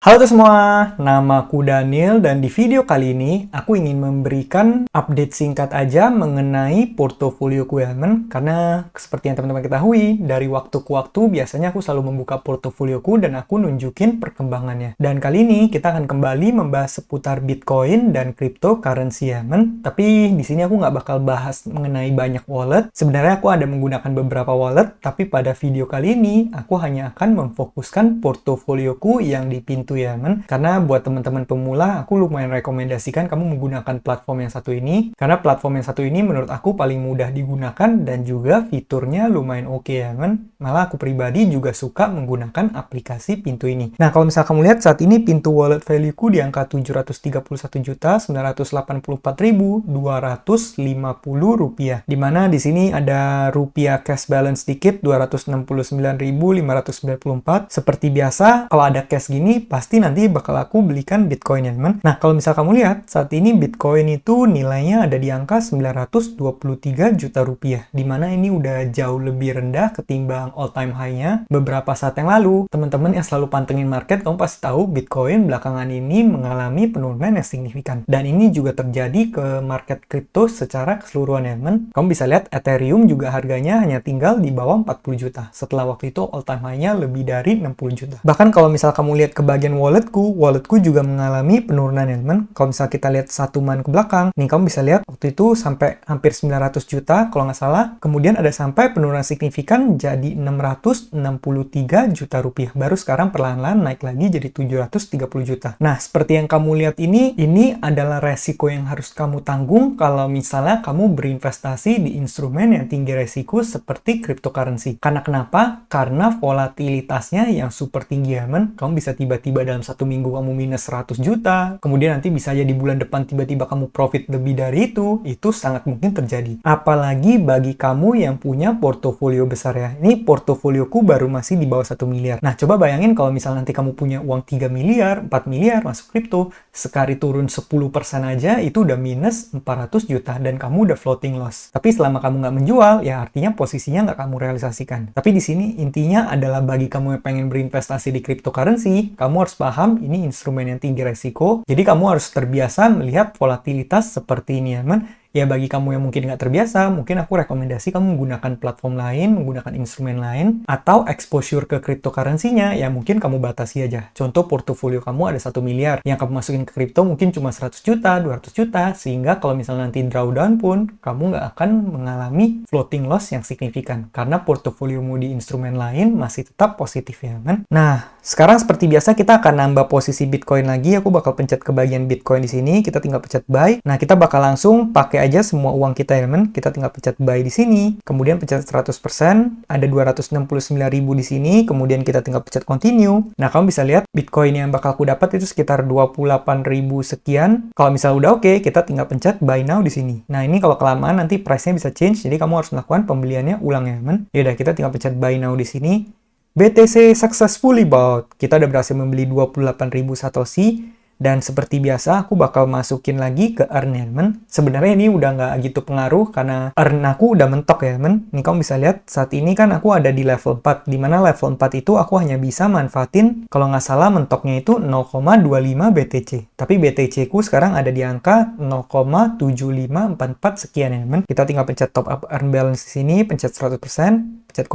Halo semua, namaku Daniel dan di video kali ini aku ingin memberikan update singkat aja mengenai portofolioku ya teman. Karena seperti yang teman-teman ketahui, dari waktu ke waktu biasanya aku selalu membuka portofolioku dan aku nunjukin perkembangannya. Dan kali ini kita akan kembali membahas seputar Bitcoin dan cryptocurrency ya teman. Tapi di sini aku nggak bakal bahas mengenai banyak wallet. Sebenarnya aku ada menggunakan beberapa wallet, tapi pada video kali ini aku hanya akan memfokuskan portofolioku yang di pintu ya teman. Karena buat teman-teman pemula aku lumayan rekomendasikan kamu menggunakan platform yang satu ini, karena platform yang satu ini menurut aku paling mudah digunakan dan juga fiturnya lumayan oke ya teman. Malah aku pribadi juga suka menggunakan aplikasi pintu ini. Nah, kalau misalnya kamu lihat saat ini pintu wallet value-ku di angka Rp731.984.250, dimana di sini ada rupiah cash balance dikit 269.594. Seperti biasa kalau ada cash gini pasti nanti bakal aku belikan Bitcoin ya teman. Nah, kalau misal kamu lihat saat ini Bitcoin itu nilainya ada di angka 923 juta rupiah, dimana ini udah jauh lebih rendah ketimbang all time high-nya beberapa saat yang lalu. Teman-teman yang selalu pantengin market, kamu pasti tahu Bitcoin belakangan ini mengalami penurunan yang signifikan, dan ini juga terjadi ke market kripto secara keseluruhan ya teman. Kamu bisa lihat Ethereum juga harganya hanya tinggal di bawah 40 juta setelah waktu itu all time high-nya lebih dari 60 juta. Bahkan kalau misal kamu lihat ke bagian walletku juga mengalami penurunan ya teman. Kalau misal kita lihat 1 month ke belakang, nih kamu bisa lihat waktu itu sampai hampir 900 juta kalau nggak salah, kemudian ada sampai penurunan signifikan jadi 663 juta rupiah. Baru sekarang perlahan-lahan naik lagi jadi 730 juta. Nah, seperti yang kamu lihat ini adalah resiko yang harus kamu tanggung kalau misalnya kamu berinvestasi di instrumen yang tinggi resiko seperti cryptocurrency. Karena kenapa? Karena volatilitasnya yang super tinggi ya teman. Kamu bisa tiba-tiba dalam 1 minggu kamu minus 100 juta, kemudian nanti bisa aja di bulan depan tiba-tiba kamu profit lebih dari itu sangat mungkin terjadi. Apalagi bagi kamu yang punya portofolio besar ya. Ini portofolioku baru masih di bawah 1 miliar. Nah, coba bayangin kalau misal nanti kamu punya uang 3 miliar, 4 miliar masuk kripto, sekali turun 10% aja itu udah minus 400 juta dan kamu udah floating loss. Tapi selama kamu nggak menjual, ya artinya posisinya nggak kamu realisasikan. Tapi di sini intinya adalah bagi kamu yang pengen berinvestasi di cryptocurrency, kamu harus paham ini instrumen yang tinggi resiko. Jadi kamu harus terbiasa melihat volatilitas seperti ini ya teman. Ya bagi kamu yang mungkin nggak terbiasa, mungkin aku rekomendasi kamu menggunakan platform lain, menggunakan instrumen lain, atau exposure ke cryptocurrency-nya, ya mungkin kamu batasi aja. Contoh portofolio kamu ada 1 miliar, yang kamu masukin ke kripto mungkin cuma 100 juta, 200 juta, sehingga kalau misalnya nanti drawdown pun, kamu nggak akan mengalami floating loss yang signifikan, karena portofoliomu di instrumen lain masih tetap positif ya kan? Nah, sekarang seperti biasa kita akan nambah posisi Bitcoin lagi, aku bakal pencet ke bagian Bitcoin di sini, kita tinggal pencet buy. Nah, kita bakal langsung pakai aja semua uang kita ya teman. Kita tinggal pencet buy di sini, kemudian pencet 100%, ada 269.000 di sini, kemudian kita tinggal pencet continue. Nah, kamu bisa lihat Bitcoin yang bakal aku dapat itu sekitar 28.000 sekian. Kalau misalnya udah oke, kita tinggal pencet buy now di sini. Nah, ini kalau kelamaan nanti price-nya bisa change, jadi kamu harus melakukan pembeliannya ulang ya teman. Yaudah, kita tinggal pencet buy now di sini. BTC successfully bought. Kita udah berhasil membeli 28.000 Satoshi. Dan seperti biasa, aku bakal masukin lagi ke earn ya teman. Sebenarnya ini udah nggak gitu pengaruh karena earn aku udah mentok ya teman. Ini kamu bisa lihat saat ini kan aku ada di level 4. Dimana level 4 itu aku hanya bisa manfaatin, kalau nggak salah mentoknya itu 0,25 BTC. Tapi BTC ku sekarang ada di angka 0,7544 sekian ya teman. Kita tinggal pencet top up earn balance di sini, pencet 100%. Pencet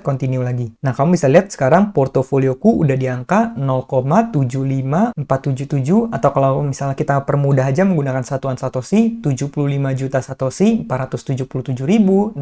continue lagi. Nah, kamu bisa lihat sekarang portofolioku udah di angka 0,75477, atau kalau misalnya kita permudah aja menggunakan satuan Satoshi, 75 juta Satoshi 477.659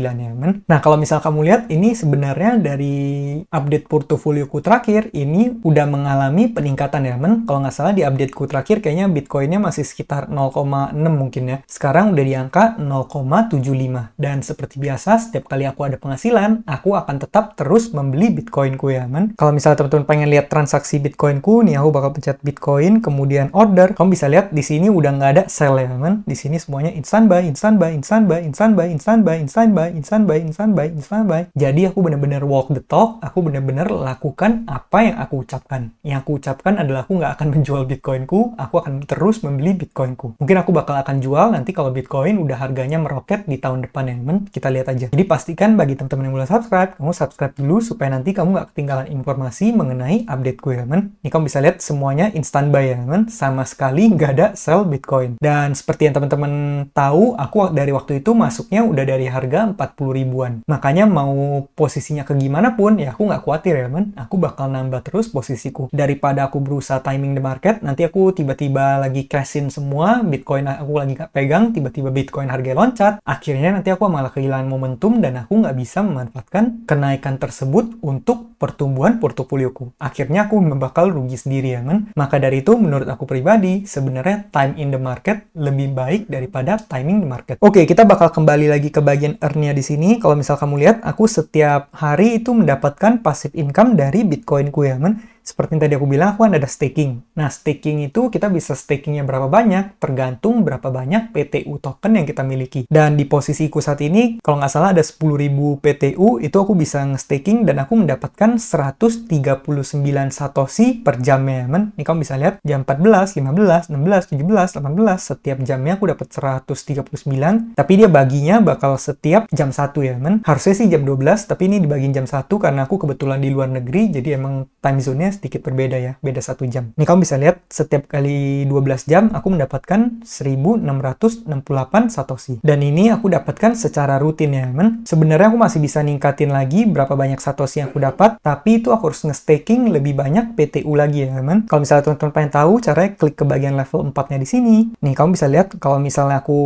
ya men. Nah, kalau misalnya kamu lihat ini sebenarnya dari update portofolioku terakhir ini udah mengalami peningkatan ya men. Kalau nggak salah di updateku terakhir kayaknya Bitcoinnya masih sekitar 0,6 mungkin ya. Sekarang udah di angka 0,75, dan seperti biasa, setiap kali aku ada penghasilan, aku akan tetap terus membeli Bitcoinku ya, man. Kalau misalnya teman-teman pengen lihat transaksi Bitcoinku, nih aku bakal pencet Bitcoin, kemudian order. Kamu bisa lihat di sini udah nggak ada sell ya, man. Di sini semuanya instant buy, instant buy, instant buy, instant buy, instant buy, instant buy, instant buy, instant buy, instant buy. Jadi aku benar-benar walk the talk, aku benar-benar lakukan apa yang aku ucapkan. Yang aku ucapkan adalah aku nggak akan menjual Bitcoinku, aku akan terus membeli Bitcoinku. Mungkin aku bakal akan jual nanti kalau Bitcoin udah harganya meroket di tahun depan ya, man. Kita lihat aja. Jadi pastikan bagi teman-teman yang belum subscribe, kamu subscribe dulu supaya nanti kamu nggak ketinggalan informasi mengenai update gue, teman. Ini kamu bisa lihat semuanya instan buy ya, teman. Sama sekali nggak ada sell Bitcoin. Dan seperti yang teman-teman tahu, aku dari waktu itu masuknya udah dari harga 40 ribuan. Makanya mau posisinya ke gimana pun, ya aku nggak khawatir ya, teman. Aku bakal nambah terus posisiku. Daripada aku berusaha timing the market, nanti aku tiba-tiba lagi cashin semua, Bitcoin aku lagi nggak pegang, tiba-tiba Bitcoin harga loncat, akhirnya nanti aku malah kehilangan momentum dan aku nggak bisa memanfaatkan kenaikan tersebut untuk pertumbuhan portofolioku. Akhirnya aku bakal rugi sendiri ya, kan? Maka dari itu, menurut aku pribadi, sebenarnya time in the market lebih baik daripada timing the market. Oke, kita bakal kembali lagi ke bagian earn-nya di sini. Kalau misal kamu lihat, aku setiap hari itu mendapatkan passive income dari Bitcoinku ya, kan? Seperti yang tadi aku bilang, aku kan ada staking. Nah, staking itu kita bisa stakingnya berapa banyak, tergantung berapa banyak PTU token yang kita miliki. Dan di posisiku saat ini, kalau nggak salah ada 10.000 PTU, itu aku bisa nge-staking dan aku mendapatkan 139 Satoshi per jamnya, men. Ini kamu bisa lihat, jam 14, 15, 16, 17, 18, setiap jamnya aku dapat 139, tapi dia baginya bakal setiap jam 1 ya, men. Harusnya sih jam 12, tapi ini dibagiin jam 1 karena aku kebetulan di luar negeri, jadi emang time zone-nya sedikit berbeda ya, beda 1 jam. Ini kamu bisa lihat, setiap kali 12 jam aku mendapatkan 1668 Satoshi. Dan ini aku dapatkan secara rutin ya, men. Sebenarnya aku masih bisa ningkatin lagi berapa banyak Satoshi yang aku dapat, tapi itu aku harus nge-staking lebih banyak PTU lagi ya, men. Kalau misalnya teman-teman pengen tahu, caranya klik ke bagian level 4-nya di sini. Nih, kamu bisa lihat kalau misalnya aku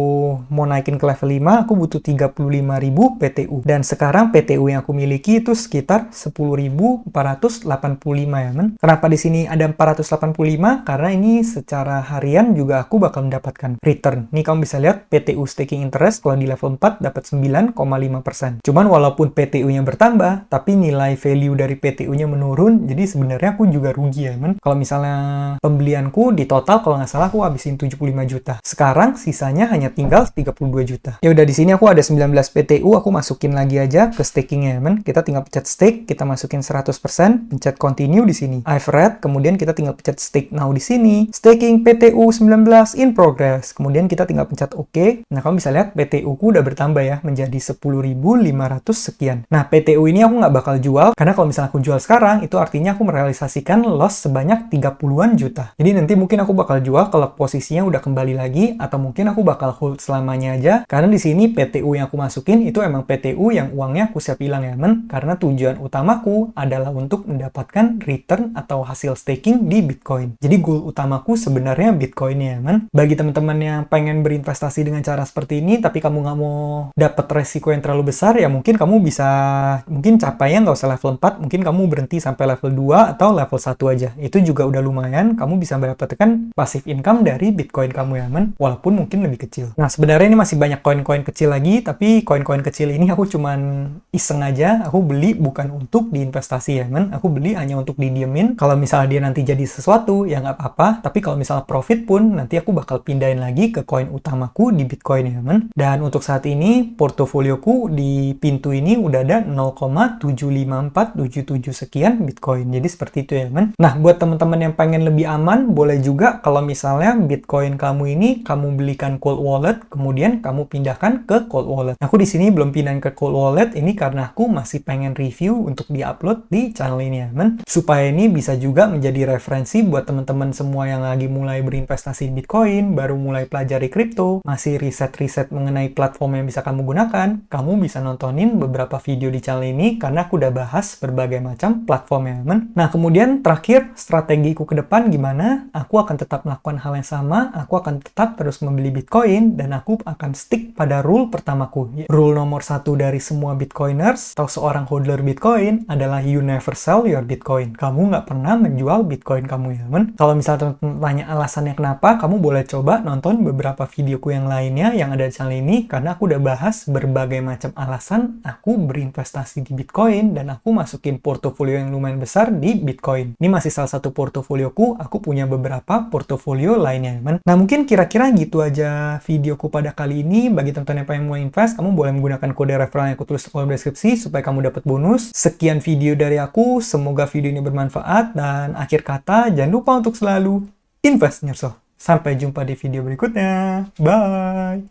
mau naikin ke level 5, aku butuh 35.000 PTU. Dan sekarang PTU yang aku miliki itu sekitar 10.485 ya, men. Kenapa di sini ada 485? Karena ini secara harian juga aku bakal mendapatkan return. Nih kamu bisa lihat PTU staking interest kalau di level 4 dapat 9,5%. Cuman walaupun PTU-nya bertambah, tapi nilai value dari PTU-nya menurun, jadi sebenarnya aku juga rugi ya, men. Kalau misalnya pembelianku di total kalau nggak salah aku habisin 75 juta. Sekarang sisanya hanya tinggal 32 juta. Ya udah, di sini aku ada 19 PTU, aku masukin lagi aja ke stakingnya, men. Kita tinggal pencet stake, kita masukin 100%, pencet continue di sini. I've read, kemudian kita tinggal pencet stake now di sini. Staking PTU 19 in progress. Kemudian kita tinggal pencet OK. Nah, kamu bisa lihat PTU ku udah bertambah ya, menjadi 10.500 sekian. Nah, PTU ini aku nggak bakal jual, karena kalau misalnya aku jual sekarang, itu artinya aku merealisasikan loss sebanyak 30-an juta. Jadi nanti mungkin aku bakal jual kalau posisinya udah kembali lagi, atau mungkin aku bakal hold selamanya aja, karena di sini PTU yang aku masukin itu emang PTU yang uangnya aku siap hilang ya, men. Karena tujuan utamaku adalah untuk mendapatkan return atau hasil staking di Bitcoin. Jadi goal utamaku sebenarnya Bitcoin-nya, man. Bagi teman-teman yang pengen berinvestasi dengan cara seperti ini, tapi kamu nggak mau dapat resiko yang terlalu besar, ya mungkin kamu bisa, mungkin capainya nggak usah level 4, mungkin kamu berhenti sampai level 2 atau level 1 aja. Itu juga udah lumayan, kamu bisa mendapatkan passive income dari Bitcoin kamu ya, man. Walaupun mungkin lebih kecil. Nah, sebenarnya ini masih banyak koin-koin kecil lagi, tapi koin-koin kecil ini aku cuman iseng aja, aku beli bukan untuk diinvestasi ya, man. Aku beli hanya untuk didiem. Kalau misalnya dia nanti jadi sesuatu, ya nggak apa-apa. Tapi kalau misalnya profit pun, nanti aku bakal pindahin lagi ke koin utamaku di Bitcoin ya, men. Dan untuk saat ini, portofolioku di pintu ini udah ada 0,75477 sekian Bitcoin. Jadi seperti itu ya, men. Nah, buat teman-teman yang pengen lebih aman, boleh juga kalau misalnya Bitcoin kamu ini, kamu belikan cold wallet, kemudian kamu pindahkan ke cold wallet. Aku di sini belum pindahin ke cold wallet, ini karena aku masih pengen review untuk di-upload di channel ini ya, men. Supaya ini bisa juga menjadi referensi buat teman-teman semua yang lagi mulai berinvestasi di Bitcoin, baru mulai pelajari kripto, masih riset-riset mengenai platform yang bisa kamu gunakan. Kamu bisa nontonin beberapa video di channel ini karena aku udah bahas berbagai macam platform ya, men. Nah, kemudian terakhir, strategiku ke depan gimana? Aku akan tetap melakukan hal yang sama, aku akan tetap terus membeli Bitcoin, dan aku akan stick pada rule pertamaku. Rule nomor 1 dari semua Bitcoiners atau seorang holder Bitcoin adalah you never sell your Bitcoin. Kamu nggak pernah menjual Bitcoin kamu ya, men. Kalau misalnya teman-teman tanya alasannya kenapa, kamu boleh coba nonton beberapa videoku yang lainnya yang ada di channel ini, karena aku udah bahas berbagai macam alasan aku berinvestasi di Bitcoin dan aku masukin portofolio yang lumayan besar di Bitcoin. Ini masih salah satu portofolioku, aku punya beberapa portofolio lainnya, men. Nah, mungkin kira-kira gitu aja videoku pada kali ini. Bagi teman-teman yang pengen mau invest, kamu boleh menggunakan kode referral yang aku tulis di kolom deskripsi supaya kamu dapat bonus. Sekian video dari aku, semoga video ini bermanfaat, dan akhir kata, jangan lupa untuk selalu invest in yourself. Sampai jumpa di video berikutnya. Bye!